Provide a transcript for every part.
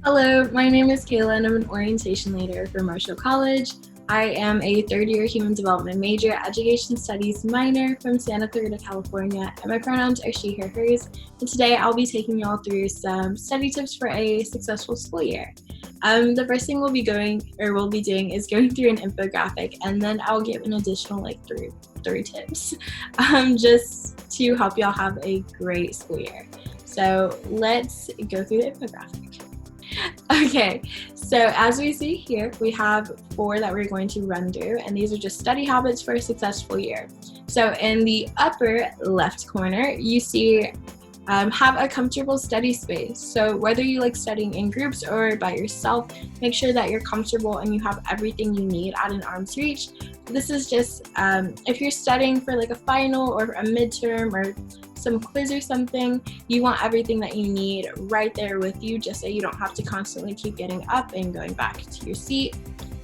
Hello, my name is Kayla and I'm an orientation leader for Marshall College. I am a third-year human development major, education studies minor from Santa Clarita, California, and my pronouns are she, her, hers. And today I'll be taking y'all through some study tips for a successful school year. The first thing we'll be doing is going through an infographic, and then I'll give an additional three tips just to help y'all have a great school year. So let's go through the infographic. Okay, so as we see here, we have 4 that we're going to run through, and these are just study habits for a successful year. So in the upper left corner, you see have a comfortable study space. So whether you like studying in groups or by yourself, make sure that you're comfortable and you have everything you need at an arm's reach. This is just if you're studying for like a final or a midterm or some quiz or something, you want everything that you need right there with you, just so you don't have to constantly keep getting up and going back to your seat.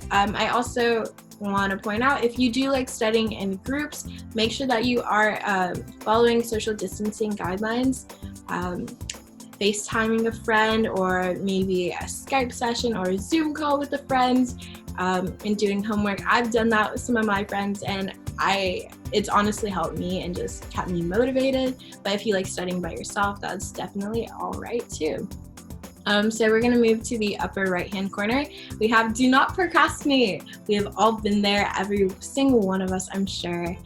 I also want to point out, if you do like studying in groups, make sure that you are following social distancing guidelines, FaceTiming a friend, or maybe a Skype session or a Zoom call with a friend, and doing homework. I've done that with some of my friends, and it's honestly helped me and just kept me motivated. But if you like studying by yourself, that's definitely all right too. So we're going to move to the upper right hand corner. We have do not procrastinate. We have all been there, every single one of us, I'm sure.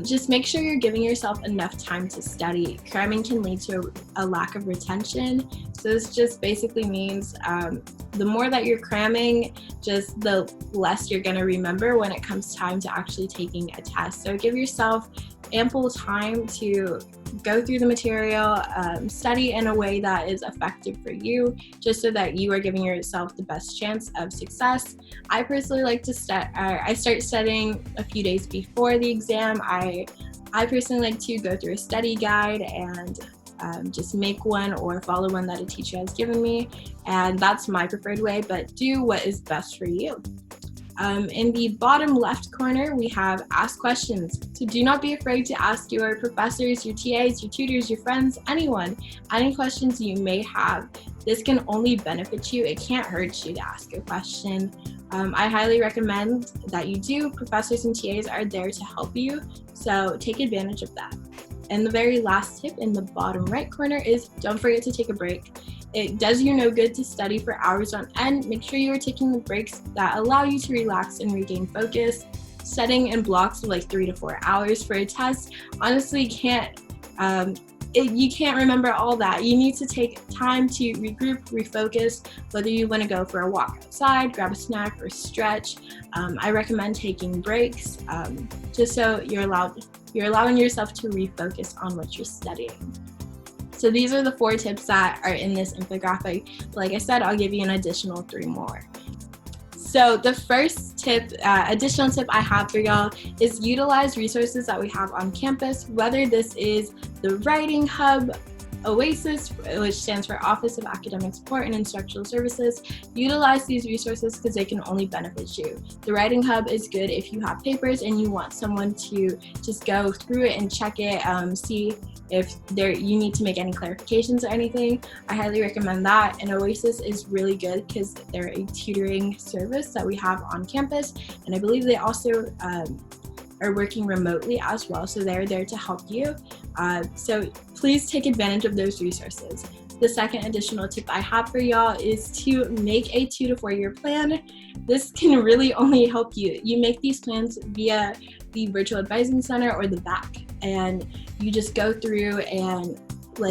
Just make sure you're giving yourself enough time to study. Cramming can lead to a lack of retention. So this just basically means the more that you're cramming, just the less you're going to remember when it comes time to actually taking a test. So give yourself ample time to go through the material, study in a way that is effective for you, just so that you are giving yourself the best chance of success. I personally like to start studying a few days before the exam. I personally like to go through a study guide and just make one or follow one that a teacher has given me, and that's my preferred way, but do what is best for you. In the bottom left corner, we have ask questions. So do not be afraid to ask your professors, your TAs, your tutors, your friends, anyone, any questions you may have. This can only benefit you. It can't hurt you to ask a question. I highly recommend that you do. Professors and TAs are there to help you, so take advantage of that. And the very last tip in the bottom right corner is don't forget to take a break. It does you no good to study for hours on end. Make sure you are taking the breaks that allow you to relax and regain focus. Studying in blocks of like 3 to 4 hours for a test honestly you can't remember all that. You need to take time to regroup, refocus, whether you want to go for a walk outside, grab a snack, or stretch. I recommend taking breaks just so you're allowing yourself to refocus on what you're studying. So these are the 4 tips that are in this infographic. Like I said, I'll give you an additional 3 more. So the first additional tip I have for y'all is utilize resources that we have on campus, whether this is the Writing Hub, OASIS, which stands for Office of Academic Support and Instructional Services. Utilize these resources because they can only benefit you. The Writing Hub is good if you have papers and you want someone to just go through it and check it, see if you need to make any clarifications or anything. I highly recommend that. And OASIS is really good because they're a tutoring service that we have on campus, and I believe they also are working remotely as well, so they're there to help you. So please take advantage of those resources. The second additional tip I have for y'all is to make a 2 to 4 year plan. This can really only help you. You make these plans via the Virtual Advising Center or the VAC, and you just go through and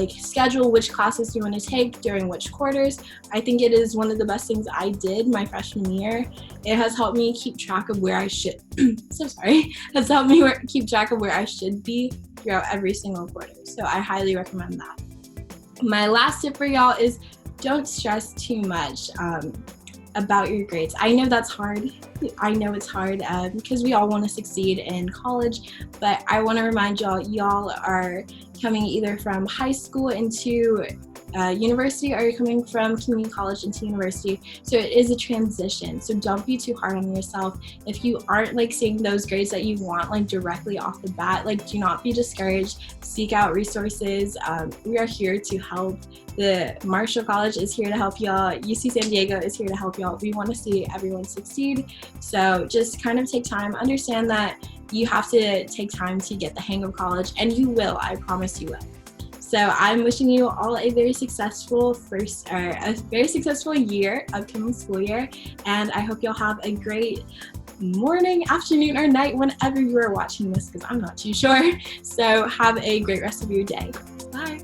schedule which classes you want to take during which quarters. I think it is one of the best things I did my freshman year. It has helped me keep track of where I should has helped me keep track of where I should be throughout every single quarter. So I highly recommend that. My last tip for y'all is don't stress too much about your grades. I know that's hard. I know it's hard because we all want to succeed in college, but I want to remind y'all are coming either from high school into university, or you're coming from community college into university. So it is a transition. So don't be too hard on yourself. If you aren't like seeing those grades that you want like directly off the bat, like do not be discouraged. Seek out resources. We are here to help. The Marshall College is here to help y'all. UC San Diego is here to help y'all. We want to see everyone succeed. So just kind of take time. Understand that you have to take time to get the hang of college, and you will. I promise you will. So I'm wishing you all a very successful year, upcoming school year, and I hope you'll have a great morning, afternoon, or night whenever you are watching this, because I'm not too sure. So have a great rest of your day. Bye.